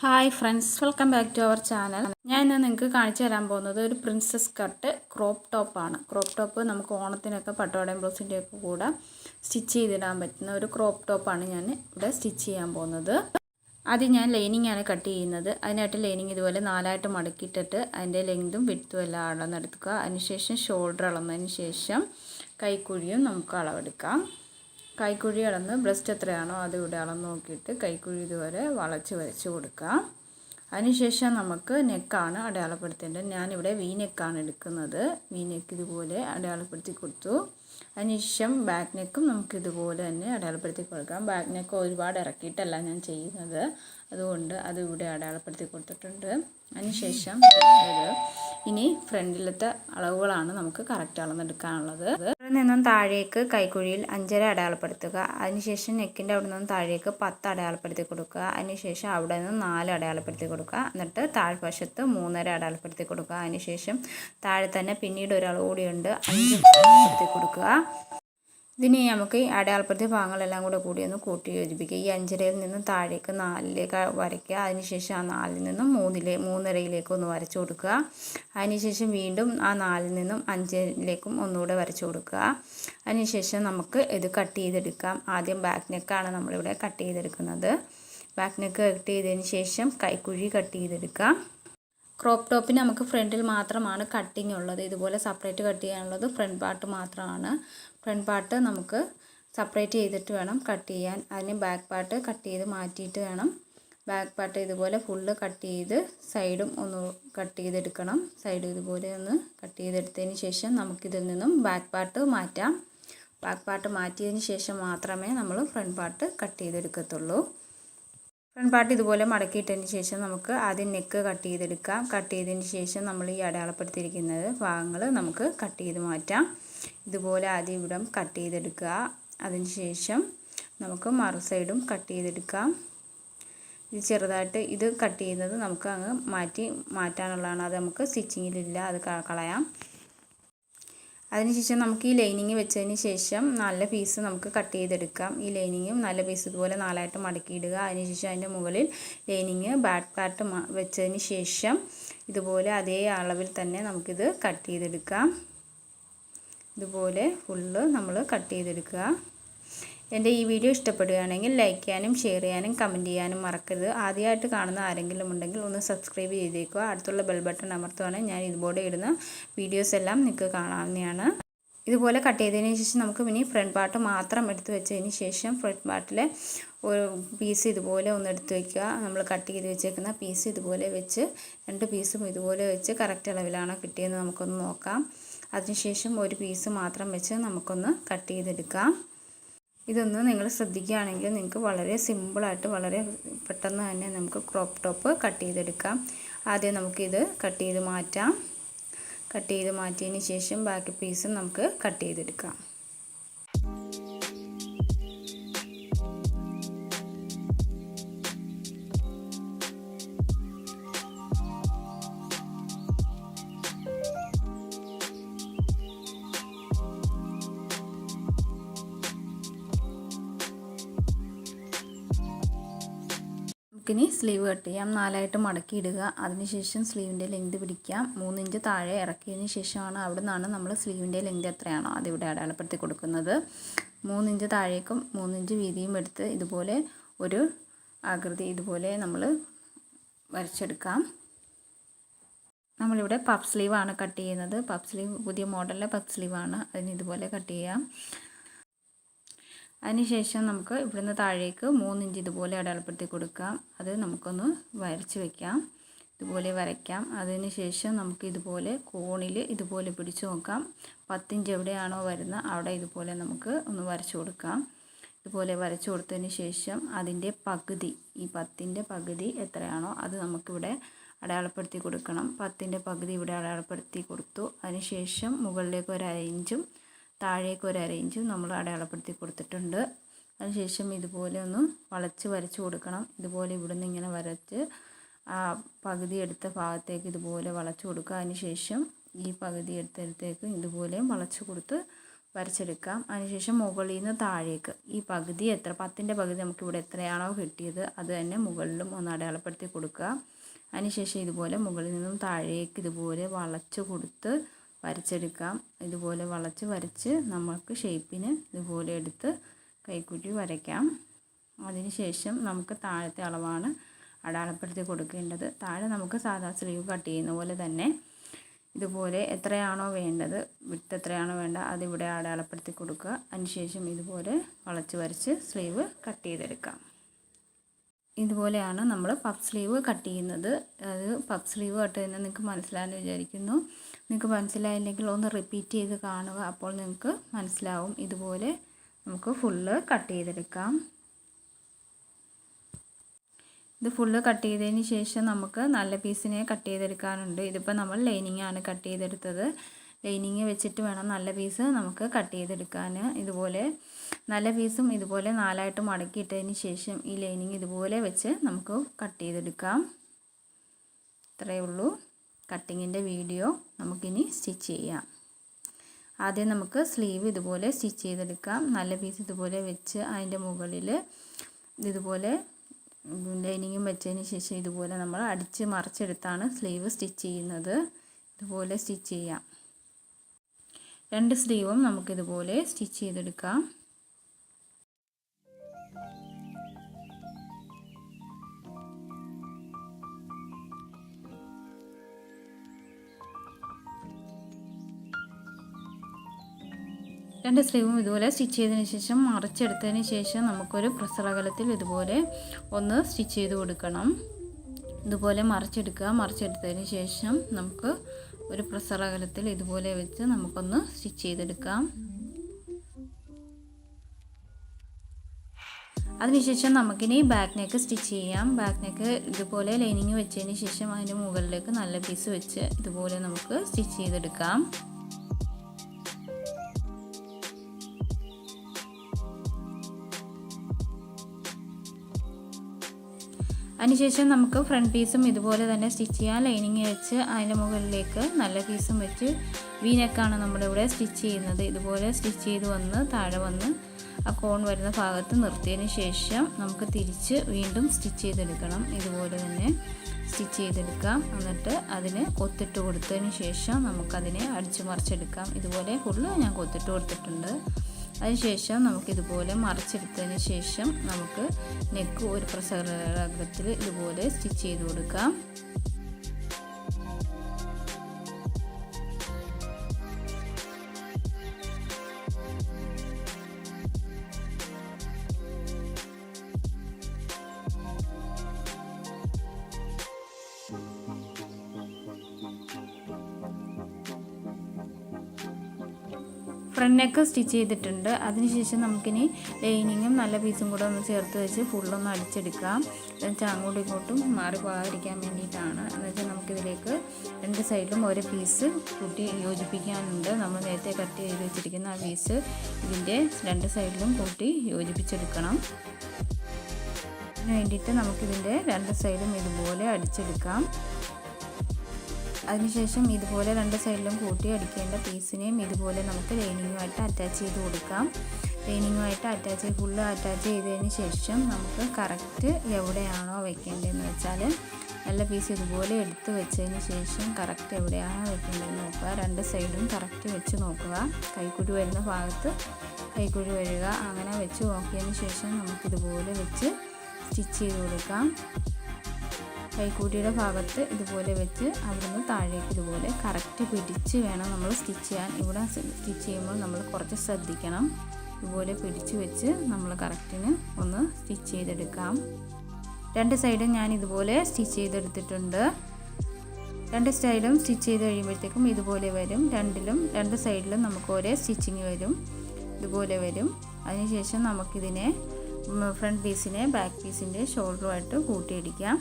Hi friends, welcome back to our channel. ഞാൻ ഇന്ന് നിങ്ങൾക്ക് കാണിച്ചു തരാൻ പോകുന്നത് ഒരു പ്രിൻസസ് കട്ട് ക്രോപ്പ് ടോപ്പാണ്. ക്രോപ്പ് ടോപ്പ് നമുക്ക് ഓണത്തിനൊക്കെ പട്ടുപാവാടയും ബ്ലൗസിൻ്റെയൊക്കെ കൂടെ സ്റ്റിച്ച് ചെയ്തിടാൻ പറ്റുന്ന ഒരു ക്രോപ്പ് ടോപ്പാണ് ഞാൻ ഇവിടെ സ്റ്റിച്ച് ചെയ്യാൻ പോകുന്നത്. ആദ്യം ഞാൻ ലൈനിങ് ആണ് കട്ട് ചെയ്യുന്നത്. അതിനായിട്ട് ലൈനിങ് ഇതുപോലെ നാലായിട്ട് മടക്കിയിട്ടിട്ട് അതിൻ്റെ ലെങ്തും വിഡ്ത്തും എല്ലാം അളന്നെടുക്കുക. അതിനുശേഷം ഷോൾഡർ അളന്നതിന് ശേഷം കൈക്കുഴിയും നമുക്ക് അളവെടുക്കാം. കൈക്കുഴി അളന്ന് ബ്രസ്റ്റ് എത്രയാണോ അത് ഇവിടെ അളന്ന് നോക്കിയിട്ട് കൈക്കുഴി ഇതുവരെ വരച്ച് കൊടുക്കുക. അതിനുശേഷം നമുക്ക് നെക്കാണ് അടയാളപ്പെടുത്തേണ്ടത്. ഞാനിവിടെ വി നെക്കാണ് എടുക്കുന്നത്. വി നെക്ക് ഇതുപോലെ അടയാളപ്പെടുത്തി കൊടുത്തു. അതിനുശേഷം ബാക്ക് നെക്കും നമുക്ക് ഇതുപോലെ തന്നെ അടയാളപ്പെടുത്തി കൊടുക്കാം. ബാക്ക് നെക്ക് ഒരുപാട് ഇറക്കിയിട്ടല്ല ഞാൻ ചെയ്യുന്നത്, അതുകൊണ്ട് അത് ഇവിടെ അടയാളപ്പെടുത്തി കൊടുത്തിട്ടുണ്ട്. അതിനുശേഷം ഇനി ഫ്രണ്ടിലത്തെ അളവുകളാണ് നമുക്ക് കറക്റ്റ് അളന്നെടുക്കാനുള്ളത്. ഇവിടെ നിന്നും താഴേക്ക് കൈക്കുഴിയിൽ 5.5 അടയാളപ്പെടുത്തുക. അതിനുശേഷം നെക്കിൻ്റെ അവിടെ നിന്നും താഴേക്ക് 10 അടയാളപ്പെടുത്തി കൊടുക്കുക. അതിനുശേഷം അവിടെ നിന്ന് 4 അടയാളപ്പെടുത്തി കൊടുക്കുക. എന്നിട്ട് താഴ്വശത്ത് 3.5 അടയാളപ്പെടുത്തി കൊടുക്കുക. അതിനുശേഷം താഴെ തന്നെ പിന്നീട് ഒരു അളവ് കൂടിയുണ്ട്, 5 അടയാളപ്പെടുത്തി കൊടുക്കുക. ഇതിന് നമുക്ക് ഈ അടയാളപ്പെടുത്തിയ ഭാഗങ്ങളെല്ലാം കൂടി ഒന്ന് കൂട്ടി യോജിപ്പിക്കുക. ഈ 5.5-ൽ നിന്നും താഴേക്ക് 4-ലേക്ക് വരയ്ക്കുക. അതിനുശേഷം ആ 4-ൽ നിന്നും 3.5-ലേക്ക് ഒന്ന് വരച്ചു കൊടുക്കുക. അതിനുശേഷം വീണ്ടും ആ 4-ൽ നിന്നും 5-ലേക്കും ഒന്നുകൂടെ വരച്ചു കൊടുക്കുക. അതിനുശേഷം നമുക്ക് ഇത് കട്ട് ചെയ്തെടുക്കാം. ആദ്യം ബാക്ക് നെക്കാണ് നമ്മളിവിടെ കട്ട് ചെയ്തെടുക്കുന്നത്. ബാക്ക് നെക്ക് കട്ട് ചെയ്തതിന് ശേഷം കൈക്കുഴി കട്ട് ചെയ്തെടുക്കാം. ക്രോപ്പ് ടോപ്പിന് നമുക്ക് ഫ്രണ്ടിൽ മാത്രമാണ് കട്ടിങ് ഉള്ളത്. ഇതുപോലെ സെപ്പറേറ്റ് കട്ട് ചെയ്യാനുള്ളത് ഫ്രണ്ട് പാർട്ട് മാത്രമാണ്. ഫ്രണ്ട് പാർട്ട് നമുക്ക് സെപ്പറേറ്റ് ചെയ്തിട്ട് വേണം കട്ട് ചെയ്യാൻ. അതിന് ബാക്ക് പാർട്ട് കട്ട് ചെയ്ത് മാറ്റിയിട്ട് വേണം. ബാക്ക് പാർട്ട് ഇതുപോലെ ഫുള്ള് കട്ട് ചെയ്ത് സൈഡും ഒന്ന് കട്ട് ചെയ്തെടുക്കണം. സൈഡ് ഇതുപോലെ ഒന്ന് കട്ട് ചെയ്തെടുത്തതിന് ശേഷം നമുക്കിതിൽ നിന്നും ബാക്ക് പാർട്ട് മാറ്റാം. ബാക്ക് പാർട്ട് മാറ്റിയതിന് ശേഷം മാത്രമേ നമ്മൾ ഫ്രണ്ട് പാർട്ട് കട്ട് ചെയ്തെടുക്കത്തുള്ളൂ. ഫ്രണ്ട് പാർട്ട് ഇതുപോലെ മടക്കിയിട്ടതിന് ശേഷം നമുക്ക് ആദ്യം നെക്ക് കട്ട് ചെയ്തെടുക്കാം. കട്ട് ചെയ്തതിന് ശേഷം നമ്മൾ ഈ അടയാളപ്പെടുത്തിയിരിക്കുന്നത് ഭാഗങ്ങൾ നമുക്ക് കട്ട് ചെയ്ത് മാറ്റാം. ഇതുപോലെ ആദ്യം ഇവിടെ കട്ട് ചെയ്തെടുക്കുക. അതിന് ശേഷം നമുക്ക് മറു സൈഡും കട്ട് ചെയ്തെടുക്കാം. ഇത് ചെറുതായിട്ട് ഇത് കട്ട് ചെയ്യുന്നത് നമുക്ക് അങ്ങ് മാറ്റാനുള്ളതാണ്. അത് നമുക്ക് സ്റ്റിച്ചിങ്ങിലില്ല, അത് കളയാം. അതിനുശേഷം നമുക്ക് ഈ ലൈനിങ് വെച്ചതിന് ശേഷം നല്ല പീസ് നമുക്ക് കട്ട് ചെയ്തെടുക്കാം. ഈ ലൈനിങ്ങും നല്ല പീസ് ഇതുപോലെ 4ആയിട്ട് മടക്കിയിടുക. അതിനുശേഷം അതിൻ്റെ മുകളിൽ ലൈനിങ് ബാക്ക് പാർട്ട് വെച്ചതിന് ശേഷം ഇതുപോലെ അതേ അളവിൽ തന്നെ നമുക്കിത് കട്ട് ചെയ്തെടുക്കാം. ഇതുപോലെ ഫുള്ള് നമ്മൾ കട്ട് ചെയ്തെടുക്കുക. എൻ്റെ ഈ വീഡിയോ ഇഷ്ടപ്പെടുകയാണെങ്കിൽ ലൈക്ക് ചെയ്യാനും ഷെയർ ചെയ്യാനും കമൻറ്റ് ചെയ്യാനും മറക്കരുത്. ആദ്യമായിട്ട് കാണുന്ന ആരെങ്കിലും ഉണ്ടെങ്കിൽ ഒന്ന് സബ്സ്ക്രൈബ് ചെയ്തേക്കുക. അടുത്തുള്ള ബെൽ ബട്ടൺ അമർത്തുവാണെങ്കിൽ ഞാൻ ഇതുപോലെ ഇടുന്ന വീഡിയോസ് എല്ലാം നിങ്ങൾക്ക് കാണാവുന്നതാണ്. ഇതുപോലെ കട്ട് ചെയ്തതിന് ശേഷം നമുക്ക് ഇനി ഫ്രണ്ട് പാർട്ട് മാത്രം എടുത്ത് വെച്ചതിന് ശേഷം ഫ്രണ്ട് പാർട്ടിലെ ഒരു പീസ് ഇതുപോലെ ഒന്ന് എടുത്ത് വയ്ക്കുക. നമ്മൾ കട്ട് ചെയ്ത് വെച്ചേക്കുന്ന പീസ് ഇതുപോലെ വെച്ച് 2 പീസും ഇതുപോലെ വെച്ച് കറക്റ്റ് അളവിലാണോ കിട്ടിയെന്ന് നമുക്കൊന്ന് നോക്കാം. അതിനുശേഷം ഒരു പീസ് മാത്രം വെച്ച് നമുക്കൊന്ന് കട്ട് ചെയ്തെടുക്കാം. ഇതൊന്ന് നിങ്ങൾ ശ്രദ്ധിക്കുകയാണെങ്കിൽ നിങ്ങൾക്ക് വളരെ സിമ്പിളായിട്ട് വളരെ പെട്ടെന്ന് തന്നെ നമുക്ക് ക്രോപ്പ് ടോപ്പ് കട്ട് ചെയ്തെടുക്കാം. ആദ്യം നമുക്കിത് കട്ട് ചെയ്ത് മാറ്റാം. കട്ട് ചെയ്ത് മാറ്റിയതിന് ശേഷം ബാക്കി പീസും നമുക്ക് കട്ട് ചെയ്തെടുക്കാം. നമുക്കിനി സ്ലീവ് കട്ട് ചെയ്യാം. 4ആയിട്ട് മടക്കിയിടുക. അതിനുശേഷം സ്ലീവിൻ്റെ ലെങ്ത് പിടിക്കാം. 3 ഇഞ്ച് താഴെ ഇറക്കിയതിന് ശേഷമാണ് അവിടെ നിന്നാണ് നമ്മൾ സ്ലീവിൻ്റെ ലെങ്ത് എത്രയാണോ അതിവിടെ അടയാളപ്പെടുത്തി കൊടുക്കുന്നത്. 3 ഇഞ്ച് താഴേക്കും 3 ഇഞ്ച് വീതിയും എടുത്ത് ഇതുപോലെ ഒരു ആകൃതി ഇതുപോലെ നമ്മൾ വരച്ചെടുക്കാം. നമ്മളിവിടെ പഫ് സ്ലീവാണ് കട്ട് ചെയ്യുന്നത്. പഫ് സ്ലീവ് പുതിയ മോഡലിലെ പഫ് സ്ലീവാണ്. അതിന് ഇതുപോലെ കട്ട് ചെയ്യാം. അതിനുശേഷം നമുക്ക് ഇവിടുന്ന് താഴേക്ക് 3 ഇഞ്ച് ഇതുപോലെ അടയാളപ്പെടുത്തി കൊടുക്കാം. അത് നമുക്കൊന്ന് വരച്ച് വയ്ക്കാം. ഇതുപോലെ വരയ്ക്കാം. അതിനുശേഷം നമുക്ക് ഇതുപോലെ കോണിൽ ഇതുപോലെ പിടിച്ചു നോക്കാം. 10 ഇഞ്ച് എവിടെയാണോ വരുന്നത് അവിടെ ഇതുപോലെ നമുക്ക് ഒന്ന് വരച്ചു കൊടുക്കാം. ഇതുപോലെ വരച്ചു കൊടുത്തതിന് ശേഷം അതിൻ്റെ പകുതി, ഈ 10ൻ്റെ പകുതി എത്രയാണോ അത് നമുക്കിവിടെ അടയാളപ്പെടുത്തി കൊടുക്കണം. 10ൻ്റെ പകുതി ഇവിടെ അടയാളപ്പെടുത്തി കൊടുത്തു. അതിനുശേഷം മുകളിലേക്ക് ഒരു 1/2 ഇഞ്ചും താഴേക്ക് ഒരു 1/2 ഇഞ്ചും നമ്മൾ അടയാളപ്പെടുത്തി കൊടുത്തിട്ടുണ്ട്. അതിനുശേഷം ഇതുപോലെ ഒന്ന് വരച്ച് കൊടുക്കണം. ഇതുപോലെ ഇവിടുന്ന് ഇങ്ങനെ വരച്ച് ആ പകുതി എടുത്ത ഭാഗത്തേക്ക് ഇതുപോലെ വളച്ചു കൊടുക്കുക. അതിനുശേഷം ഈ പകുതി എടുത്തേക്ക് ഇതുപോലെ വളച്ചു കൊടുത്ത് വരച്ചെടുക്കാം. അതിനുശേഷം മുകളിൽ നിന്ന് താഴേക്ക് ഈ പകുതി എത്ര 10ൻ്റെ പകുതി നമുക്കിവിടെ എത്രയാണോ കിട്ടിയത് അത് തന്നെ മുകളിലും ഒന്ന് അടയാളപ്പെടുത്തി കൊടുക്കുക. അതിനുശേഷം ഇതുപോലെ മുകളിൽ നിന്നും താഴേക്ക് ഇതുപോലെ വളച്ച് കൊടുത്ത് വരച്ചെടുക്കാം. ഇതുപോലെ വരച്ച് നമുക്ക് ഷേപ്പിന് ഇതുപോലെ എടുത്ത് കൈക്കുഴി വരയ്ക്കാം. അതിനുശേഷം നമുക്ക് താഴത്തെ അളവാണ് അടയാളപ്പെടുത്തി കൊടുക്കേണ്ടത്. താഴെ നമുക്ക് സാധാ സ്ലീവ് കട്ട് ചെയ്യുന്ന പോലെ തന്നെ ഇതുപോലെ എത്രയാണോ വേണ്ടത്, വിട്ട് എത്രയാണോ വേണ്ട അതിവിടെ അടയാളപ്പെടുത്തി കൊടുക്കുക. അതിനുശേഷം ഇതുപോലെ വരച്ച് സ്ലീവ് കട്ട് ചെയ്തെടുക്കാം. ഇതുപോലെയാണ് നമ്മൾ പഫ് സ്ലീവ് കട്ട് ചെയ്യുന്നത്. അത് പഫ് സ്ലീവ് കട്ട് ചെയ്യുന്നത് നിങ്ങൾക്ക് മനസ്സിലായെന്ന് വിചാരിക്കുന്നു. നിങ്ങൾക്ക് മനസ്സിലായില്ലെങ്കിൽ ഒന്ന് റിപ്പീറ്റ് ചെയ്ത് കാണുക, അപ്പോൾ നിങ്ങൾക്ക് മനസ്സിലാവും. ഇതുപോലെ നമുക്ക് ഫുള്ള് കട്ട് ചെയ്തെടുക്കാം. ഇത് ഫുള്ള് കട്ട് ചെയ്തതിന് ശേഷം നമുക്ക് നല്ല പീസിനെ കട്ട് ചെയ്തെടുക്കാനുണ്ട്. ഇതിപ്പോൾ നമ്മൾ ലൈനിങ് ആണ് കട്ട് ചെയ്തെടുത്തത്. ലൈനിങ് വെച്ചിട്ട് വേണം നല്ല പീസ് നമുക്ക് കട്ട് ചെയ്തെടുക്കാൻ. ഇതുപോലെ നല്ല പീസും ഇതുപോലെ 4ആയിട്ട് മടക്കിയിട്ടതിന് ശേഷം ഈ ലൈനിങ് ഇതുപോലെ വെച്ച് നമുക്ക് കട്ട് ചെയ്തെടുക്കാം. ഇത്രയേ ഉള്ളൂ കട്ടിങ്ങിൻ്റെ വീഡിയോ. നമുക്കിനി സ്റ്റിച്ച് ചെയ്യാം. ആദ്യം നമുക്ക് സ്ലീവ് ഇതുപോലെ സ്റ്റിച്ച് ചെയ്തെടുക്കാം. നല്ല പീസ് ഇതുപോലെ വെച്ച് അതിൻ്റെ മുകളിൽ ഇതുപോലെ ലൈനിങ്ങും വെച്ചതിന് ശേഷം ഇതുപോലെ നമ്മൾ അടിച്ച് മറിച്ചെടുത്താണ് സ്ലീവ് സ്റ്റിച്ച് ചെയ്യുന്നത്. ഇതുപോലെ സ്റ്റിച്ച് ചെയ്യാം. 2 സ്ലീവും നമുക്കിതുപോലെ സ്റ്റിച്ച് ചെയ്തെടുക്കാം. രണ്ട് സ്ലീവും ഇതുപോലെ സ്റ്റിച്ച് ചെയ്തതിന് ശേഷം മറിച്ചെടുത്തതിന് ശേഷം നമുക്കൊരു പ്രസ് അകലത്തിൽ ഇതുപോലെ ഒന്ന് സ്റ്റിച്ച് ചെയ്ത് കൊടുക്കണം. ഇതുപോലെ മറിച്ചെടുത്തതിന് ശേഷം നമുക്ക് ഒരു പ്രസ് അകലത്തിൽ ഇതുപോലെ വെച്ച് നമുക്കൊന്ന് സ്റ്റിച്ച് ചെയ്തെടുക്കാം. അതിനുശേഷം നമുക്കിനി ബാക്ക് നെക്ക് സ്റ്റിച്ച് ചെയ്യാം. ബാക്ക് നെക്ക് ഇതുപോലെ ലൈനിങ് വെച്ചതിന് ശേഷം അതിൻ്റെ മുകളിലേക്ക് നല്ല പീസ് വെച്ച് ഇതുപോലെ നമുക്ക് സ്റ്റിച്ച് ചെയ്തെടുക്കാം. അതിനുശേഷം നമുക്ക് ഫ്രണ്ട് പീസും ഇതുപോലെ തന്നെ സ്റ്റിച്ച് ചെയ്യാം. ലൈനിങ് വെച്ച് അതിൻ്റെ മുകളിലേക്ക് നല്ല പീസും വെച്ച് വി നെക്കാണ് നമ്മളിവിടെ സ്റ്റിച്ച് ചെയ്യുന്നത്. ഇതുപോലെ സ്റ്റിച്ച് ചെയ്ത് വന്ന് താഴെ വന്ന് ആ കോൺ വരുന്ന ഭാഗത്ത് നിർത്തിയതിന് ശേഷം നമുക്ക് തിരിച്ച് വീണ്ടും സ്റ്റിച്ച് ചെയ്തെടുക്കണം. ഇതുപോലെ തന്നെ സ്റ്റിച്ച് ചെയ്തെടുക്കാം. എന്നിട്ട് അതിന് കൊത്തിട്ട് കൊടുത്തതിന് ശേഷം നമുക്കതിനെ അടിച്ച് മറിച്ചെടുക്കാം. ഇതുപോലെ ഫുള്ള് ഞാൻ കൊത്തിട്ട് കൊടുത്തിട്ടുണ്ട്. അതിനുശേഷം നമുക്കിതുപോലെ മറിച്ചെടുത്തതിന് ശേഷം നമുക്ക് നെക്ക് ഒരു പ്രസരത്തിൽ ഇതുപോലെ സ്റ്റിച്ച് ചെയ്ത് കൊടുക്കാം. ഫ്രണ്ട് നെക്ക് സ്റ്റിച്ച് ചെയ്തിട്ടുണ്ട്. അതിനുശേഷം നമുക്കിനി ലൈനിങ്ങും നല്ല പീസും കൂടെ ഒന്ന് ചേർത്ത് വെച്ച് ഫുള്ളൊന്ന് അടിച്ചെടുക്കാം. എന്നുവെച്ചാൽ അങ്ങോട്ടും ഇങ്ങോട്ടും മാറി പോകാതിരിക്കാൻ വേണ്ടിയിട്ടാണ്. എന്നുവെച്ചാൽ നമുക്കിതിലേക്ക് രണ്ട് സൈഡിലും ഓരോ പീസ് കൂട്ടി യോജിപ്പിക്കാനുണ്ട്. നമ്മൾ നേരത്തെ കട്ട് ചെയ്ത് വെച്ചിരിക്കുന്ന ആ പീസ് ഇതിൻ്റെ രണ്ട് സൈഡിലും കൂട്ടി യോജിപ്പിച്ചെടുക്കണം. അതിന് വേണ്ടിയിട്ട് നമുക്കിതിൻ്റെ രണ്ട് സൈഡും ഇതുപോലെ അടിച്ചെടുക്കാം. അതിനുശേഷം ഇതുപോലെ രണ്ട് സൈഡിലും കൂട്ടി അടിക്കേണ്ട പീസിനെയും ഇതുപോലെ നമുക്ക് ലൈനിങ്ങുമായിട്ട് അറ്റാച്ച് ചെയ്ത് കൊടുക്കാം. ലൈനിങ്ങുമായിട്ട് ഫുള്ള് അറ്റാച്ച് ചെയ്തതിന് ശേഷം നമുക്ക് കറക്റ്റ് എവിടെയാണോ വെക്കേണ്ടതെന്ന് വെച്ചാൽ നല്ല പീസ് ഇതുപോലെ എടുത്ത് വെച്ചതിന് ശേഷം കറക്റ്റ് എവിടെയാണോ വെക്കേണ്ടതെന്ന് നോക്കുക. രണ്ട് സൈഡും കറക്റ്റ് വെച്ച് നോക്കുക. കൈക്കുഴി വരുന്ന ഭാഗത്ത് കൈക്കുഴി വരിക. അങ്ങനെ വെച്ച് നോക്കിയതിന് ശേഷം നമുക്കിതുപോലെ വെച്ച് സ്റ്റിച്ച് ചെയ്ത് കൊടുക്കാം. കൈക്കൂട്ടിയുടെ ഭാഗത്ത് ഇതുപോലെ വെച്ച് അവിടുന്ന് താഴേക്ക് ഇതുപോലെ കറക്റ്റ് പിടിച്ച് വേണം നമ്മൾ സ്റ്റിച്ച് ചെയ്യാൻ. ഇവിടെ സ്റ്റിച്ച് ചെയ്യുമ്പോൾ നമ്മൾ കുറച്ച് ശ്രദ്ധിക്കണം. ഇതുപോലെ പിടിച്ച് വെച്ച് നമ്മൾ കറക്റ്റിന് ഒന്ന് സ്റ്റിച്ച് ചെയ്തെടുക്കാം. രണ്ട് സൈഡും ഞാൻ ഇതുപോലെ സ്റ്റിച്ച് ചെയ്തെടുത്തിട്ടുണ്ട്. രണ്ട് സൈഡും സ്റ്റിച്ച് ചെയ്ത് കഴിയുമ്പോഴത്തേക്കും ഇതുപോലെ വരും. രണ്ട് സൈഡിലും നമുക്ക് ഒരേ സ്റ്റിച്ചിങ് വരും. ഇതുപോലെ വരും. അതിനുശേഷം നമുക്കിതിനെ ഫ്രണ്ട് പീസിനെ ബാക്ക് പീസിൻ്റെ ഷോൾഡറുമായിട്ട് കൂട്ടിയിടിക്കാം.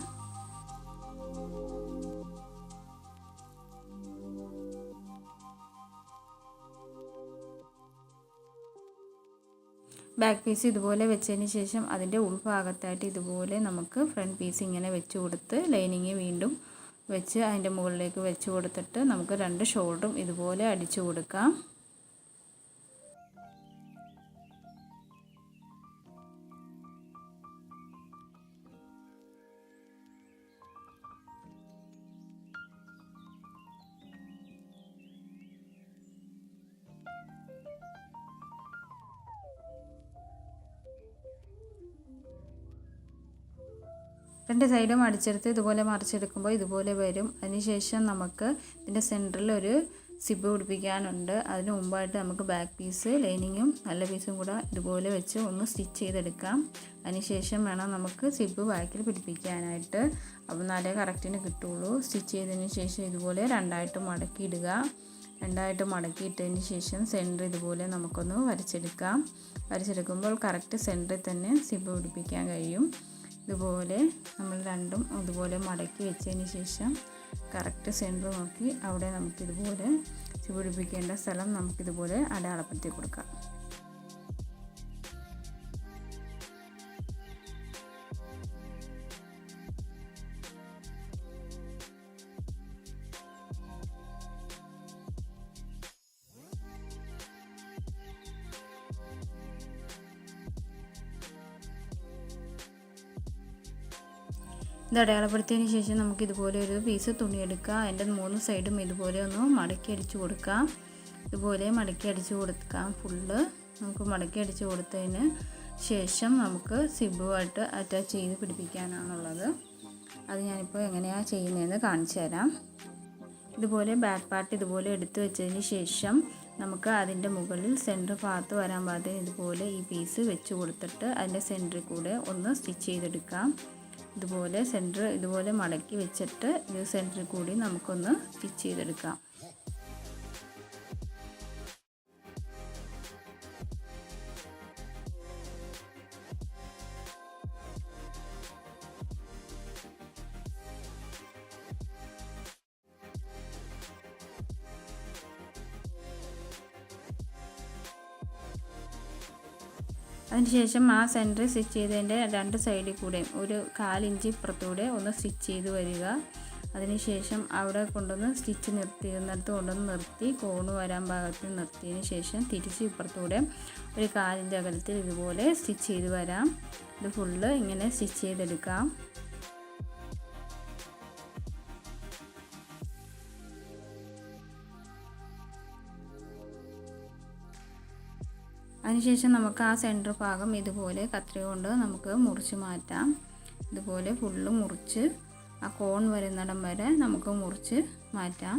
ബാക്ക് പീസ് ഇതുപോലെ വെച്ചതിന് ശേഷം അതിൻ്റെ ഉൾഭാഗത്തായിട്ട് ഇതുപോലെ നമുക്ക് ഫ്രണ്ട് പീസ് ഇങ്ങനെ വെച്ച് കൊടുത്ത് ലൈനിങ് വീണ്ടും വെച്ച് അതിൻ്റെ മുകളിലേക്ക് വെച്ച് കൊടുത്തിട്ട് നമുക്ക് രണ്ട് ഷോൾഡറും ഇതുപോലെ അടിച്ചു കൊടുക്കാം. രണ്ട് സൈഡും അടിച്ചെടുത്ത് ഇതുപോലെ മറിച്ചെടുക്കുമ്പോൾ ഇതുപോലെ വരും. അതിനുശേഷം നമുക്ക് ഇതിൻ്റെ സെൻറ്ററിൽ ഒരു സിബ് പിടിപ്പിക്കാനുണ്ട്. അതിന് മുമ്പായിട്ട് നമുക്ക് ബാക്ക് പീസ് ലൈനിങ്ങും നല്ല പീസും കൂടെ ഇതുപോലെ വെച്ച് ഒന്ന് സ്റ്റിച്ച് ചെയ്തെടുക്കാം. അതിനുശേഷം വേണം നമുക്ക് സിബ് ബാക്കിൽ പിടിപ്പിക്കാനായിട്ട്. അപ്പോൾ നല്ല കറക്റ്റിന് കിട്ടുള്ളൂ. സ്റ്റിച്ച് ചെയ്തതിന് ശേഷം ഇതുപോലെ രണ്ടായിട്ട് മടക്കിയിടുക. രണ്ടായിട്ട് മടക്കിയിട്ടതിന് ശേഷം സെൻറ്റർ ഇതുപോലെ നമുക്കൊന്ന് വരച്ചെടുക്കാം. വരച്ചെടുക്കുമ്പോൾ കറക്റ്റ് സെൻറ്ററിൽ തന്നെ സിബ് പിടിപ്പിക്കാൻ കഴിയും. ഇതുപോലെ നമ്മൾ രണ്ടും ഇതുപോലെ മടക്കി വെച്ചതിന് ശേഷം കറക്റ്റ് സെൻറ്റർ നോക്കി അവിടെ നമുക്കിതുപോലെ സിബ് പിടിപ്പിക്കേണ്ട സ്ഥലം നമുക്കിതുപോലെ അടയാളപ്പെടുത്തി കൊടുക്കാം. ഇത് അടയാളപ്പെടുത്തിയതിന് ശേഷം നമുക്ക് ഇതുപോലെ ഒരു പീസ് തുണി എടുക്കുക. അതിൻ്റെ 3 സൈഡും ഇതുപോലെ ഒന്ന് മടക്കി അടിച്ച് കൊടുക്കാം. ഇതുപോലെ മടക്കി അടിച്ച് കൊടുക്കാം. ഫുള്ള് നമുക്ക് മടക്കി അടിച്ച് കൊടുത്തതിന് ശേഷം നമുക്ക് സിബുമായിട്ട് അറ്റാച്ച് ചെയ്ത് പിടിപ്പിക്കാനാണുള്ളത്. അത് ഞാനിപ്പോൾ എങ്ങനെയാണ് ചെയ്യുന്നതെന്ന് കാണിച്ചു തരാം. ഇതുപോലെ ബാക്ക് പാർട്ട് ഇതുപോലെ എടുത്ത് വെച്ചതിന് ശേഷം നമുക്ക് അതിൻ്റെ മുകളിൽ സെൻറ്റർ ഭാഗത്ത് വരാൻ പാകത്തിന് ഇതുപോലെ ഈ പീസ് വെച്ച് കൊടുത്തിട്ട് അതിൻ്റെ സെൻറ്ററിൽ കൂടെ ഒന്ന് സ്റ്റിച്ച് ചെയ്തെടുക്കാം. ഇതുപോലെ സെൻറ്റർ ഇതുപോലെ മടക്കി വെച്ചിട്ട് ഇത് സെൻറ്ററിൽ കൂടി നമുക്കൊന്ന് സ്റ്റിച്ച് ചെയ്തെടുക്കാം. അതിനുശേഷം ആ സെൻറ്റർ സ്റ്റിച്ച് ചെയ്തതിൻ്റെ 2 സൈഡിൽ കൂടെ ഒരു 1/4 ഇഞ്ച് ഇപ്പുറത്തൂടെ ഒന്ന് സ്റ്റിച്ച് ചെയ്ത് വരിക. അതിനുശേഷം അവിടെ കൊണ്ടുവന്ന് സ്റ്റിച്ച് നിർത്തിയിരുന്നിടത്ത് കൊണ്ടുവന്ന് നിർത്തി കോണ് വരാൻ പാകത്തിൽ നിർത്തിയതിന് ശേഷം തിരിച്ച് ഇപ്പുറത്തൂടെ ഒരു 1/4 ഇഞ്ച് അകലത്തിൽ ഇതുപോലെ സ്റ്റിച്ച് ചെയ്ത് വരാം. ഇത് ഫുള്ള് ഇങ്ങനെ സ്റ്റിച്ച് ചെയ്തെടുക്കാം. അതിനുശേഷം നമുക്ക് ആ സെൻറ്റർ ഭാഗം ഇതുപോലെ കത്രിക കൊണ്ട് നമുക്ക് മുറിച്ച് മാറ്റാം. ഇതുപോലെ ഫുള്ള് മുറിച്ച് ആ കോൺ വരുന്നിടം വരെ നമുക്ക് മുറിച്ച് മാറ്റാം.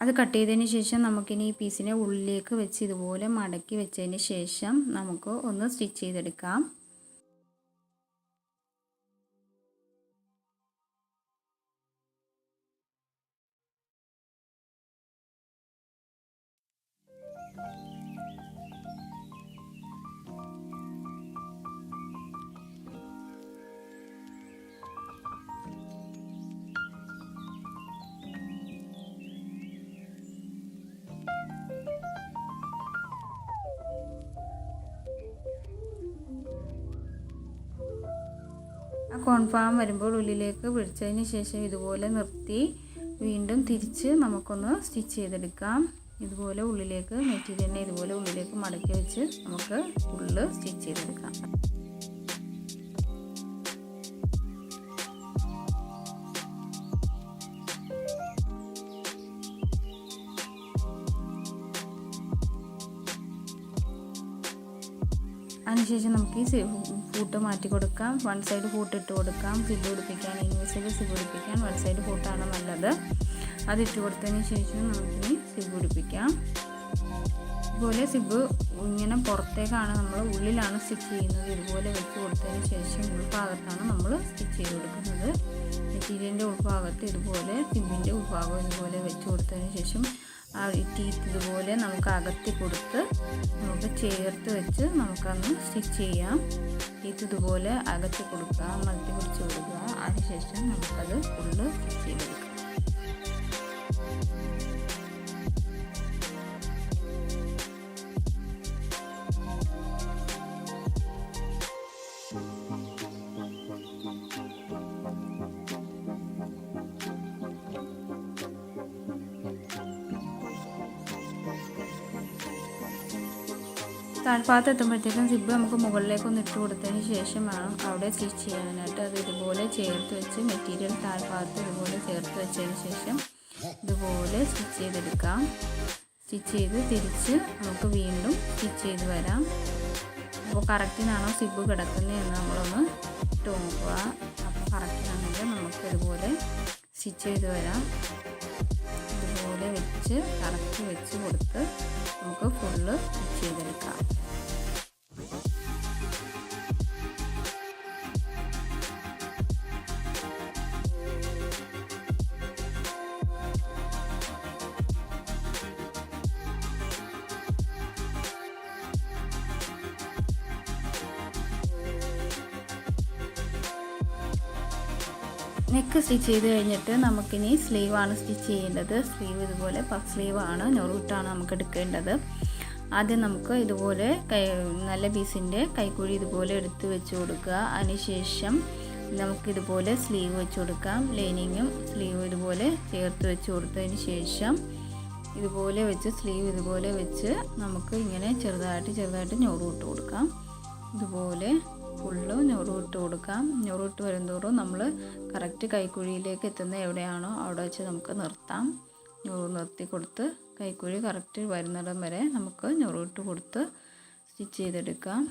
അത് കട്ട് ചെയ്തതിന് ശേഷം നമുക്കിനി ഈ പീസിനെ ഉള്ളിലേക്ക് വെച്ച് ഇതുപോലെ മടക്കി വെച്ചതിന് ശേഷം നമുക്ക് ഒന്ന് സ്റ്റിച്ച് ചെയ്തെടുക്കാം. ആ കോൺഫാം വരുമ്പോൾ ഉള്ളിലേക്ക് പിടിച്ചതിന് ശേഷം ഇതുപോലെ നിർത്തി വീണ്ടും തിരിച്ച് നമുക്കൊന്ന് സ്റ്റിച്ച് ചെയ്തെടുക്കാം. ഇതുപോലെ ഉള്ളിലേക്ക് മെറ്റീരിയലിനെ ഇതുപോലെ ഉള്ളിലേക്ക് മടക്കി വെച്ച് നമുക്ക് ഫുള്ള് സ്റ്റിച്ച് ചെയ്തെടുക്കാം. അതിനുശേഷം നമുക്ക് ഈ ഫൂട്ട് മാറ്റി കൊടുക്കാം. 1 സൈഡ് ഫൂട്ട് ഇട്ട് കൊടുക്കാം. സിബ് പിടിപ്പിക്കാൻ ഇൻവിസിബിൾ സിബ് പിടിപ്പിക്കാൻ 1 സൈഡ് ഫൂട്ടാണ് നല്ലത്. അതിട്ട് കൊടുത്തതിന് ശേഷം നമുക്കിനി സിബ് പിടിപ്പിക്കാം. ഇതുപോലെ സിബ് ഇങ്ങനെ പുറത്തേക്കാണ് നമ്മൾ ഉള്ളിലാണ് സ്റ്റിച്ച് ചെയ്യുന്നത്. ഇതുപോലെ വെച്ച് കൊടുത്തതിന് ശേഷം ഉൾഭാഗത്താണ് നമ്മൾ സ്റ്റിച്ച് ചെയ്ത് കൊടുക്കുന്നത്. മെറ്റീരിയലിൻ്റെ ഉൾഭാഗത്ത് ഇതുപോലെ സിബിൻ്റെ ഉൾഭാഗം ഇതുപോലെ വെച്ച് കൊടുത്തതിന് ശേഷം ആ ടീത്ത് ഇതുപോലെ നമുക്ക് അകത്തി കൊടുത്ത് നമുക്ക് ചേർത്ത് വെച്ച് നമുക്കന്ന് സ്റ്റിച്ച് ചെയ്യാം. ടീത്ത് ഇതുപോലെ അകത്തി കൊടുക്കുക, മലത്തി പിടിച്ച് കൊടുക്കുക. അതിനുശേഷം നമുക്കത് ഫുള്ള് സ്റ്റിച്ച് ചെയ്തെടുക്കാം. താഴ്ഭാഗത്ത് എത്തുമ്പോഴത്തേക്കും സിബ് നമുക്ക് മുകളിലേക്കൊന്ന് ഇട്ട് കൊടുത്തതിന് ശേഷം വേണം അവിടെ സ്റ്റിച്ച് ചെയ്യാനായിട്ട്. അത് ഇതുപോലെ ചേർത്ത് വെച്ച് മെറ്റീരിയൽ താഴ്ഭാഗത്ത് ഇതുപോലെ ചേർത്ത് വെച്ചതിന് ശേഷം ഇതുപോലെ സ്റ്റിച്ച് ചെയ്തെടുക്കാം. സ്റ്റിച്ച് ചെയ്ത് തിരിച്ച് നമുക്ക് വീണ്ടും സ്റ്റിച്ച് ചെയ്ത് വരാം. അപ്പോൾ കറക്റ്റിനാണോ സിബ് കിടക്കുന്നതെന്ന് നമ്മളൊന്ന് ഇട്ട് നോക്കുക. അപ്പോൾ കറക്റ്റിനാണെങ്കിൽ നമുക്ക് ഇതുപോലെ സ്റ്റിച്ച് ചെയ്ത് വരാം. ഇതുപോലെ വെച്ച് കറക്റ്റ് വെച്ച് കൊടുത്ത് നമുക്ക് ഫുള്ള് സ്റ്റിച്ച് ചെയ്തെടുക്കാം. നെക്ക് സ്റ്റിച്ച് ചെയ്ത് കഴിഞ്ഞിട്ട് നമുക്കിനി സ്ലീവാണ് സ്റ്റിച്ച് ചെയ്യേണ്ടത്. സ്ലീവ് ഇതുപോലെ പഫ് സ്ലീവാണ്, ഞൊറിവിട്ടാണ് നമുക്ക് എടുക്കേണ്ടത്. ആദ്യം നമുക്ക് ഇതുപോലെ നല്ല പീസിൻ്റെ കൈക്കുഴി ഇതുപോലെ എടുത്ത് വെച്ച് കൊടുക്കുക. അതിനുശേഷം നമുക്കിതുപോലെ സ്ലീവ് വെച്ച് കൊടുക്കാം. ലൈനിങ്ങും സ്ലീവും ഇതുപോലെ ചേർത്ത് വെച്ച് കൊടുത്തതിന് ശേഷം ഇതുപോലെ വെച്ച് സ്ലീവ് ഇതുപോലെ വെച്ച് നമുക്ക് ഇങ്ങനെ ചെറുതായിട്ട് ഞൊറിവിട്ട് കൊടുക്കാം. ഇതുപോലെ ഫുള്ള് ഞൊറിവിട്ട് കൊടുക്കാം. ഞൊറിവിട്ട് വരുന്തോറും നമ്മൾ കറക്റ്റ് കൈക്കുഴിയിലേക്ക് എത്തുന്ന എവിടെയാണോ അവിടെ വെച്ച് നമുക്ക് നിർത്താം. നിർത്തി കൊടുത്ത് കൈക്കുഴി കറക്റ്റ് വരുന്നിടം വരെ നമുക്ക് ഞൊറിവിട്ട് കൊടുത്ത് സ്റ്റിച്ച് ചെയ്തെടുക്കാം.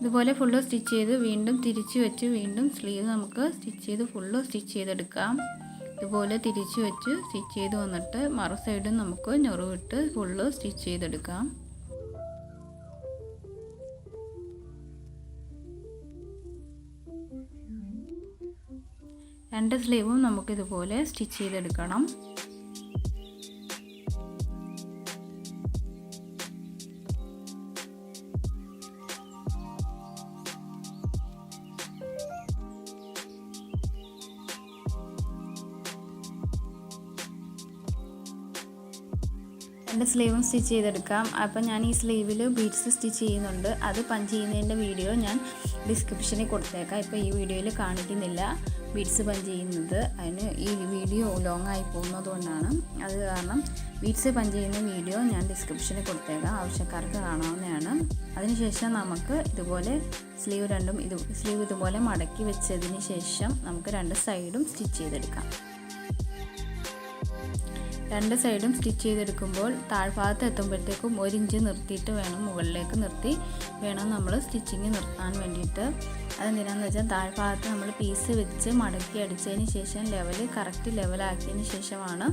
ഇതുപോലെ ഫുള്ള് സ്റ്റിച്ച് ചെയ്ത് വീണ്ടും തിരിച്ച് വെച്ച് വീണ്ടും സ്ലീവ് നമുക്ക് സ്റ്റിച്ച് ചെയ്ത് ഫുള്ള് സ്റ്റിച്ച് ചെയ്തെടുക്കാം. ഇതുപോലെ തിരിച്ച് വെച്ച് സ്റ്റിച്ച് ചെയ്ത് വന്നിട്ട് മറു സൈഡും നമുക്ക് ഞൊറിവിട്ട് ഫുള്ള് സ്റ്റിച്ച് ചെയ്തെടുക്കാം. രണ്ട് സ്ലീവും നമുക്കിതുപോലെ സ്റ്റിച്ച് ചെയ്തെടുക്കണം. രണ്ട് സ്ലീവും സ്റ്റിച്ച് ചെയ്തെടുക്കാം. അപ്പം ഞാൻ ഈ സ്ലീവിൽ ബീഡ്സ് സ്റ്റിച്ച് ചെയ്യുന്നുണ്ട്. അത് പഞ്ച് ചെയ്യുന്നതിൻ്റെ വീഡിയോ ഞാൻ ഡിസ്ക്രിപ്ഷനിൽ കൊടുത്തേക്കാം. ഇപ്പോൾ ഈ വീഡിയോയിൽ കാണിക്കുന്നില്ല ബീഡ്സ് പഞ്ച് ചെയ്യുന്നത്. അതിന് ഈ വീഡിയോ ലോങ് ആയി പോകുന്നത് കൊണ്ടാണ്. അത് കാരണം ബീഡ്സ് പഞ്ച് ചെയ്യുന്ന വീഡിയോ ഞാൻ ഡിസ്ക്രിപ്ഷനിൽ കൊടുത്തേക്കാം, ആവശ്യക്കാർക്ക് കാണാവുന്നതാണ്. അതിനുശേഷം നമുക്ക് ഇതുപോലെ സ്ലീവ് ഇതുപോലെ മടക്കി വെച്ചതിന് ശേഷം നമുക്ക് രണ്ട് സൈഡും സ്റ്റിച്ച് ചെയ്തെടുക്കാം. രണ്ട് സൈഡും സ്റ്റിച്ച് ചെയ്തെടുക്കുമ്പോൾ താഴ്ഭാഗത്ത് എത്തുമ്പോഴത്തേക്കും 1 ഇഞ്ച് നിർത്തിയിട്ട് വേണം, മുകളിലേക്ക് നിർത്തി വേണം നമ്മൾ സ്റ്റിച്ചിങ് നിർത്താൻ വേണ്ടിയിട്ട്. അതെന്തിനാണെന്ന് വെച്ചാൽ താഴ്ഭാഗത്ത് നമ്മൾ പീസ് വെച്ച് മടക്കി അടിച്ചതിന് ശേഷം കറക്റ്റ് ലെവലാക്കിയതിന് ശേഷമാണ്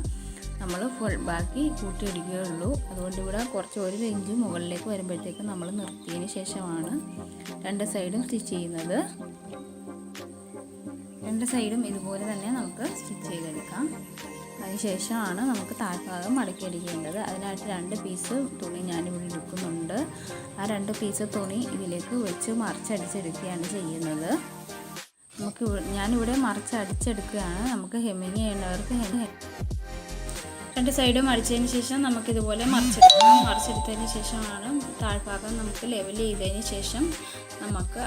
നമ്മൾ ഫുൾ ബാക്കി കൂട്ടിയിടുകയുള്ളൂ. അതുകൊണ്ട് ഇവിടെ കുറച്ച് 1 ഇഞ്ച് മുകളിലേക്ക് വരുമ്പോഴത്തേക്കും നമ്മൾ നിർത്തിയതിന് ശേഷമാണ് രണ്ട് സൈഡും സ്റ്റിച്ച് ചെയ്യുന്നത്. രണ്ട് സൈഡും ഇതുപോലെ തന്നെ നമുക്ക് സ്റ്റിച്ച് ചെയ്തെടുക്കാം. അതിനുശേഷമാണ് നമുക്ക് താഴ്ഭാഗം മടക്കി അടിക്കേണ്ടത്. അതിനായിട്ട് 2 പീസ് തുണി ഞാനിവിടെ എടുക്കുന്നുണ്ട്. ആ 2 പീസ് തുണി ഇതിലേക്ക് വെച്ച് മറിച്ചടിച്ചെടുക്കുകയാണ് ചെയ്യുന്നത്. ഞാനിവിടെ മറിച്ചടിച്ചെടുക്കുകയാണ്. നമുക്ക് ഹെമ്മിങ് ചെയ്യേണ്ടവർക്ക് രണ്ട് സൈഡും അടിച്ചതിന് ശേഷം നമുക്കിതുപോലെ മറിച്ചെടുത്തതിന് ശേഷമാണ് താഴ്ഭാഗം നമുക്ക് ലെവൽ ചെയ്തതിന് ശേഷം നമുക്ക്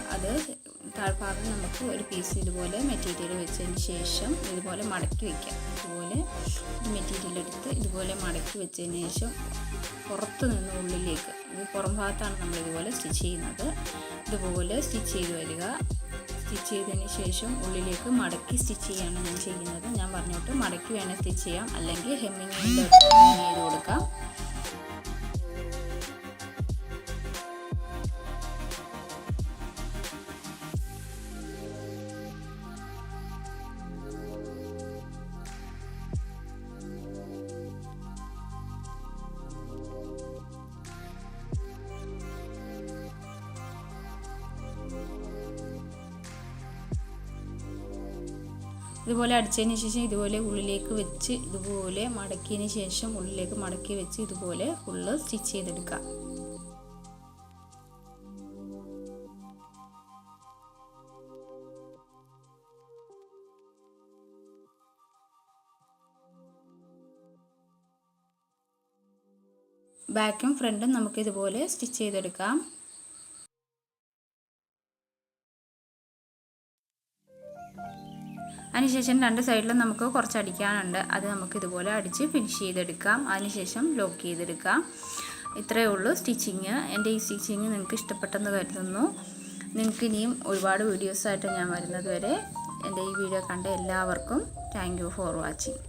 താഴ്ഭാഗം നമുക്ക് ഒരു പീസ് ഇതുപോലെ മെറ്റീരിയൽ വെച്ചതിന് ശേഷം ഇതുപോലെ മടക്കി വയ്ക്കാം. ഇതുപോലെ ഒരു മെറ്റീരിയൽ എടുത്ത് ഇതുപോലെ മടക്കി വെച്ചതിന് ശേഷം പുറത്ത് നിന്ന് ഉള്ളിലേക്ക്, ഇത് പുറം ഭാഗത്താണ് നമ്മളിതുപോലെ സ്റ്റിച്ച് ചെയ്യുന്നത്. ഇതുപോലെ സ്റ്റിച്ച് ചെയ്ത് വരിക. സ്റ്റിച്ച് ചെയ്തതിന് ശേഷം ഉള്ളിലേക്ക് മടക്കി സ്റ്റിച്ച് ചെയ്യാണ് ഞാൻ ചെയ്യുന്നത്. ഞാൻ പറഞ്ഞോട്ട് മടക്കി വേണേൽ സ്റ്റിച്ച് ചെയ്യാം, അല്ലെങ്കിൽ ഹെമ്മിങ് ചെയ്ത് കൊടുക്കാം. ഇതുപോലെ അടിച്ചതിന് ശേഷം ഇതുപോലെ ഉള്ളിലേക്ക് വെച്ച് ഇതുപോലെ മടക്കിയതിന് ശേഷം ഉള്ളിലേക്ക് മടക്കി വെച്ച് ഇതുപോലെ ഫുള്ള് സ്റ്റിച്ച് ചെയ്തെടുക്കാം. ബാക്കും ഫ്രണ്ടും നമുക്ക് ഇതുപോലെ സ്റ്റിച്ച് ചെയ്തെടുക്കാം. അതിനുശേഷം രണ്ട് സൈഡിലും നമുക്ക് കുറച്ച് അടിക്കാനുണ്ട്. അത് നമുക്ക് ഇതുപോലെ അടിച്ച് ഫിനിഷ് ചെയ്തെടുക്കാം. അതിനുശേഷം ലോക്ക് ചെയ്തെടുക്കാം. ഇത്രയേ ഉള്ളൂ സ്റ്റിച്ചിങ്. എൻ്റെ ഈ സ്റ്റിച്ചിങ് നിങ്ങൾക്ക് ഇഷ്ടപ്പെട്ടെന്ന് കരുതുന്നു. നിങ്ങൾക്ക് ഇനിയും ഒരുപാട് വീഡിയോസായിട്ട് ഞാൻ വരുന്നത് വരെ എൻ്റെ ഈ വീഡിയോ കണ്ട എല്ലാവർക്കും താങ്ക് യു ഫോർ വാച്ചിങ്.